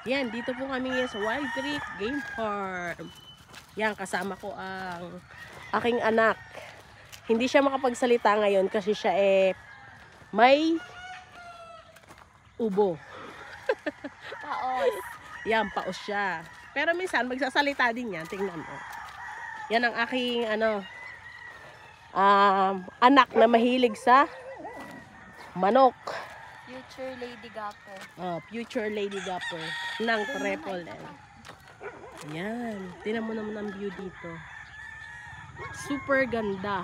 Yan, dito po kami sa Wild Creek Game Farm. Yan, kasama ko ang aking anak. Hindi siya makapagsalita ngayon kasi siya may ubo. Paos. Yan, paos siya. Pero minsan, magsasalita din yan. Tingnan mo. Yan ang aking anak na mahilig sa manok. Future Lady Gapo. Future Lady Gapper ng Triple L. Yan. Tingnan mo naman ang view dito. Super ganda.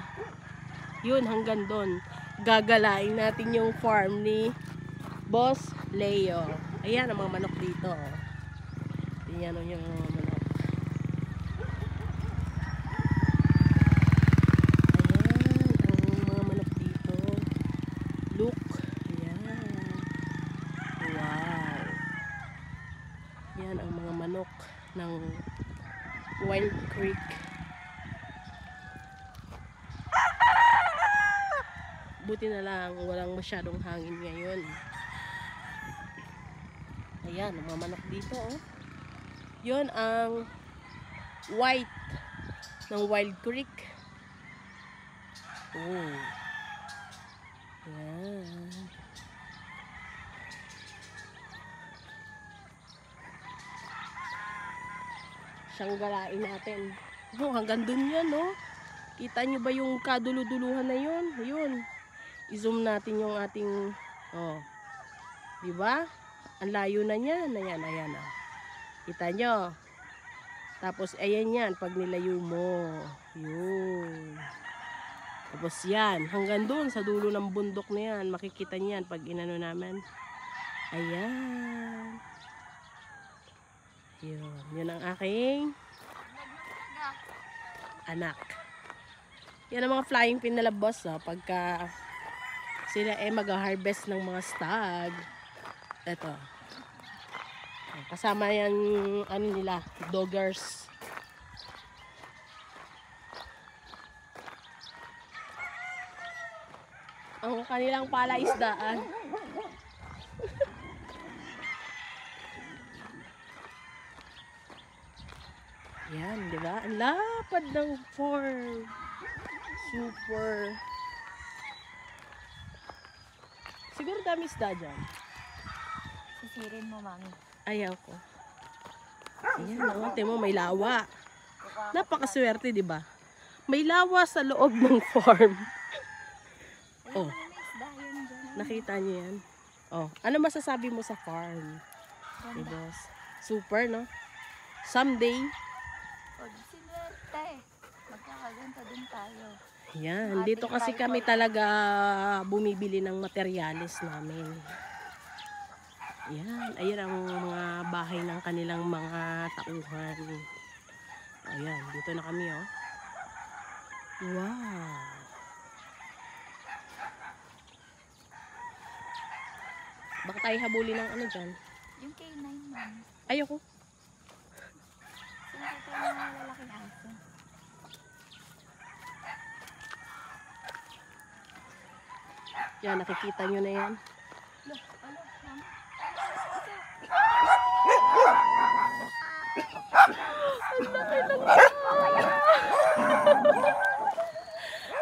Yun, hanggang doon. Gagalain natin yung farm ni Boss Leo. Ayan ang mga manok dito. Tingnan mo yung mga manok. Ayan, ang mga manok dito. Look. Ayan. Wow. Yan ang mga manok ng Wild Creek. Buti na lang walang masyadong hangin ngayon. Ayan, ang mga manok dito, oh. Yun ang white ng Wild Creek. Oh. Ayan. Siyang galain natin. Oh, hanggang dun yan, oh. Kita nyo ba yung kaduluduluhan na yun? Ayun. I-zoom natin yung ating, oh. Diba? Ang layo na niyan. Ayan, ayan, oh. Kita nyo. Tapos, ayan yan. Pag nilayo mo. Yun. Tapos yan. Hanggang dun sa dulo ng bundok na yan. Makikita niyan pag inano naman. Ayan. Yun. Yun ang aking anak. Yan ang mga flying pin nila, boss, oh. Pagka sila mag-harvest ng mga stag. Ito. Kasama yan, ano nila, doggers. Ang kanilang palaisdaan. Yan, di ba? Ang lapad ng farm. Super. Siguro dami isda dyan. Sisirin mo, mami. Ayaw ko. Ayan, nawante mo, may lawa. Napakaswerte, di ba? May lawa sa loob ng farm. Oh, nakita niyo yan? Oh, ano masasabi mo sa farm? Hey, boss. Super, no? Someday, Pag sinwerte, magkakaganda din tayo. yan, dito kasi kami talaga bumibili ng materyales namin. Yan, ayan ang mga bahay ng kanilang mga tauhan. Ayan, dito na kami, oh. Wow. Baka tayo habulin ng ano dyan. Yung K9, mami. Ayoko. Sino kayo yung mga lalaking aso? Yan, nakikita nyo na yan. Look, ano, mami? Ang laki ng yan!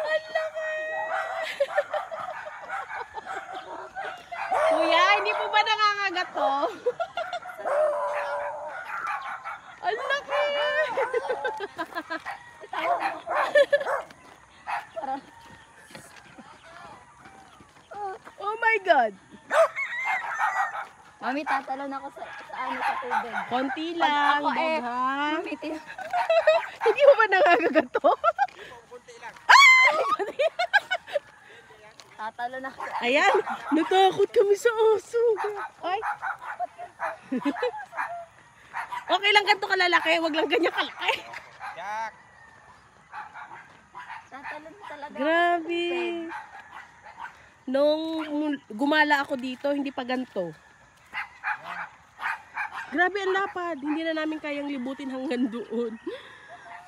Ang laki! Kuya, hindi po ba nakakagat to? Ang laki! Oh my God! Mami, tatalon ako sa tubig. Konti lang, Ako ha? Mami, Hindi mo ba nakakagat to? tatalon ako. Ayan, natakot kami sa aso. Ay. Okay lang ganito kalalaki, wag lang ganyan kalaki. Tatalon talaga. Grabe. Nung gumala ako dito, hindi pa ganito. Grabe ang lapad. Hindi na namin kayang libutin hanggang doon.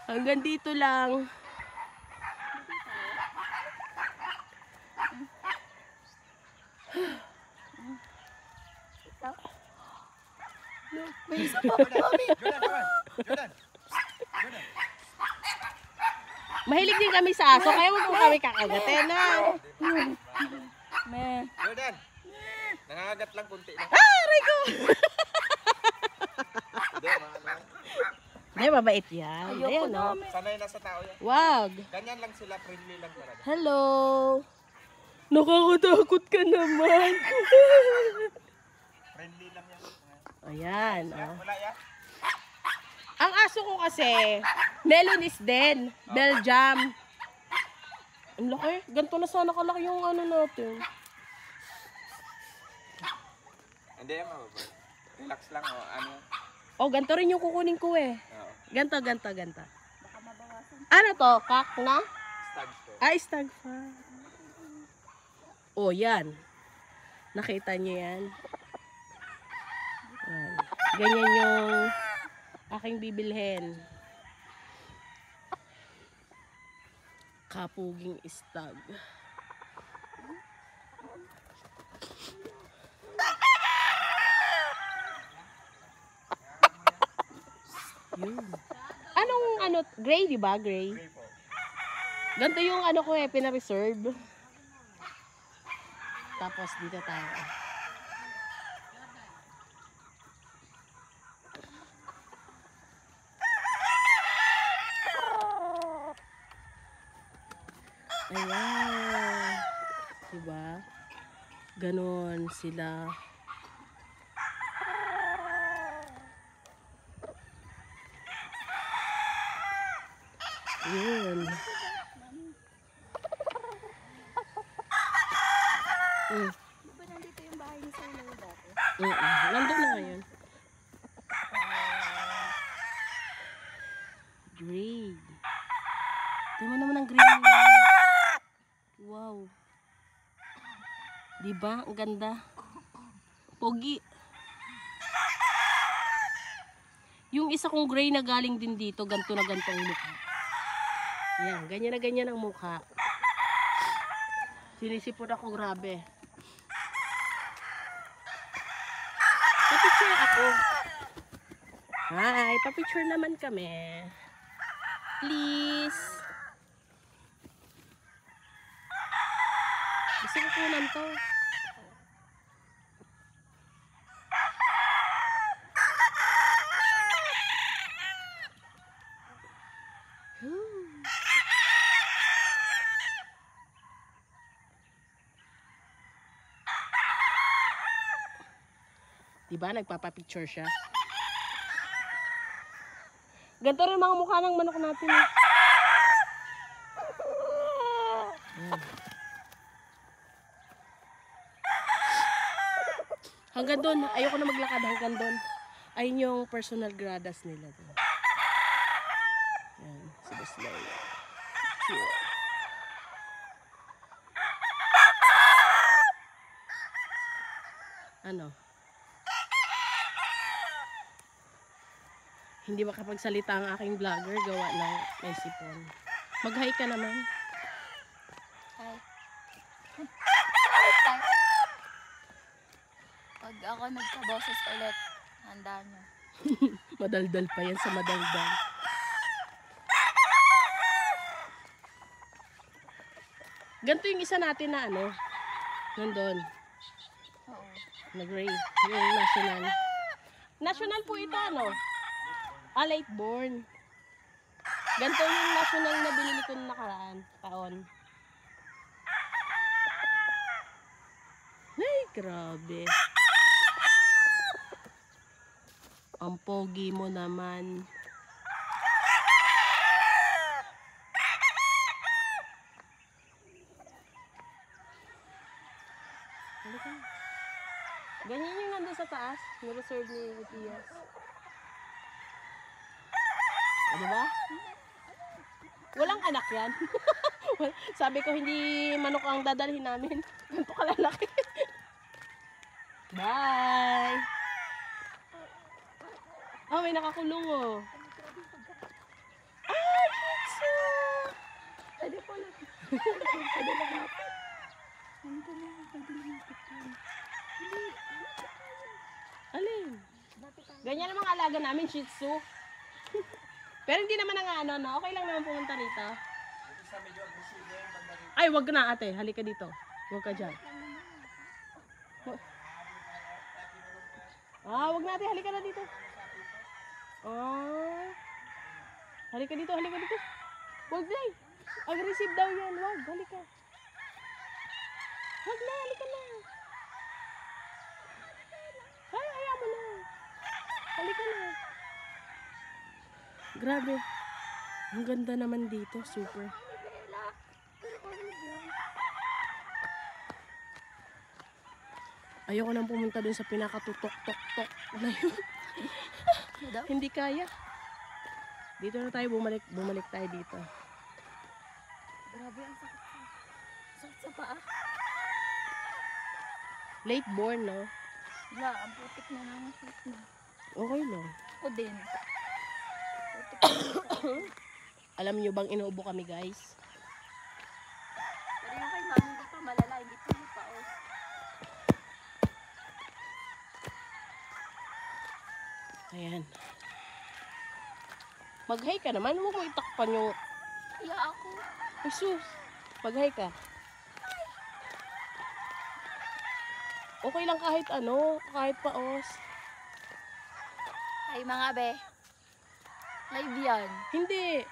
Hanggang dito lang. May isa pa. Jordan. Mahilig din kami sa aso, kaya huwag mo kami kakagatin na. May. Jordan. Nangangagat lang kunti lang. Aray ko! Hindi, maano. Hindi, mabait yan. Ayoko Ayan, no? namin. Sanay na sa tao yan. Wag. Ganyan lang sila, friendly lang talaga. Hello! Nakakatakot ka naman. Friendly lang yan. Ayan, oh. Wala yan? Ang aso ko kasi, Melonis din. Belgium. Ang laki. Ganito na sana kalaki yung ano natin. Hindi yan mababa. Relax lang o ano. Oh, ganito rin yung kukunin ko eh. Oo. Ganto. Baka mabawasan. Ano to? Kak na? Stag to. Ay, stag fa. Oh, yan. Nakita niyo yan? Yan. Ganyan yung aking bibilhin. Kapuging stag. Yun. Anong ano, gray, di ba? Gray. Gray po. Ganito yung ano ko eh, pina-reserve. Tapos dito tayo. Ayan. Diba? Ganon sila. Yun. Di ba nandito yung bahay ni Sir Leo dati? Nandun na ngayon. Gray. Tingnan mo naman ang green nila. Wow. Diba? Ang ganda. Pogi. Yung isa kong gray na galing din dito, ganto na gantong mukha. Yan, ganyan na ganyan ang mukha. Sinisipon ako, grabe. Papicture ako. Hi, papicture naman kami. Please. Gusto ko kunan to. Diba? Nagpapapicture siya. Ganito rin mga mukha ng manok natin. Eh. Ayan. Hanggang doon. Ayoko na maglakad hanggang doon. Ayun yung personal gradas nila. Doon. Ayan. Super slow. Cute. Ano? Hindi makapagsalita ang aking vlogger, gawa ng may sipon. Mag-hi ka naman. Hi. Hi. Pag ako nagkaboses ulit, handa nyo. Madaldal pa yan sa madaldal. Ganito yung isa natin na ano, nandun, Oo. na gray, yung national. National po ito, ano? Late born. Ganito yung national na binili ko nung nakaraan taon. Ay, grabe. Ang pogi mo naman. Halika. Ganyan yung nandun sa taas. Na-reserve ni Tias. Diba? Walang anak yan. Sabi ko hindi manok ang dadalhin namin. Ganito kalalaki. Bye! Oh, may nakakulong oh. Ay, Kitsu! Pwede po lang. Pwede lang natin. Pwede lang natin. Alin? Dati tayo Ganyan ang mga alaga namin, Shih Tzu. Pero hindi naman ang ano, no? Okay lang naman pumunta rito. Ay, wag na ate. Halika dito. Wag ka dyan. Wag na ate. Halika na dito. Halika dito, halika dito. Wag na. Aggressive daw yan. Wag, halika. Wag na, halika na. Ay, ayaw mo na. Halika na. Grabe. Ang ganda naman dito. Super. Ayoko nang pumunta dun sa pinakatutok-tok-tok na yun. Hindi kaya. Dito na tayo, bumalik tayo dito. Grabe, ang sakit. Sakit sa paa. Late born, no? Wala, ang putik na ng hit na. Okay lang. Ako din. Putik na ng sakit. Alam nyo bang inuubo kami, guys? Pero yung kay mami, hindi pa malala, hindi pa paos. Ayan. Mag-hi ka naman. Huwag mo itakpan yung... Iya ako. Ay, sus. Mag-hi ka. Okay lang kahit ano. Kahit paos. Ay mga be. Live yan. Hindi.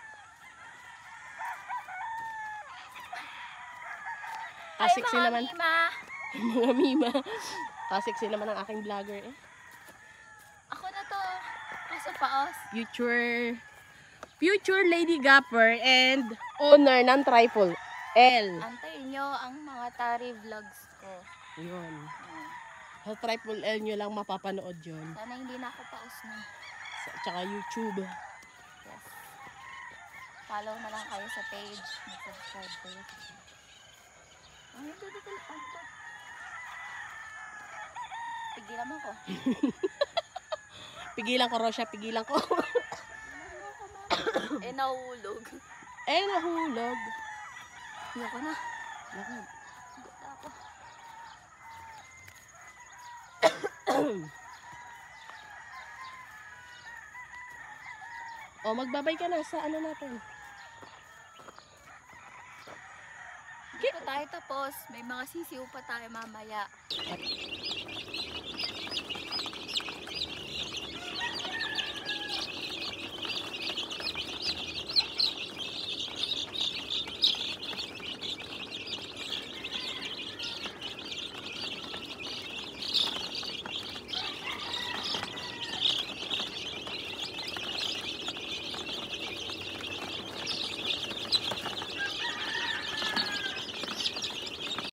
Sexy mga naman. Mima. Mga mima. Sexy naman ang aking vlogger eh. Ako na to. Kaso paos. Future Lady Gapper and owner ng Trifle L. Antayin nyo ang mga tari vlogs ko. Yun. Sa Trifle L nyo lang mapapanood yun. Sana hindi na ako paos na. Tsaka YouTube. Yes. Follow na lang kayo sa page. Mag-subscribe kayo. Ang ito dito. Pigilan mo ko. Pigilan ko, Rosha. Pigilan ko. Nahulog. Nahulog. Ayoko na. Lakad. Gusto ako. Magbabay ka na sa ano natin. Hindi pa tayo tapos. May mga sisiw pa tayo mamaya.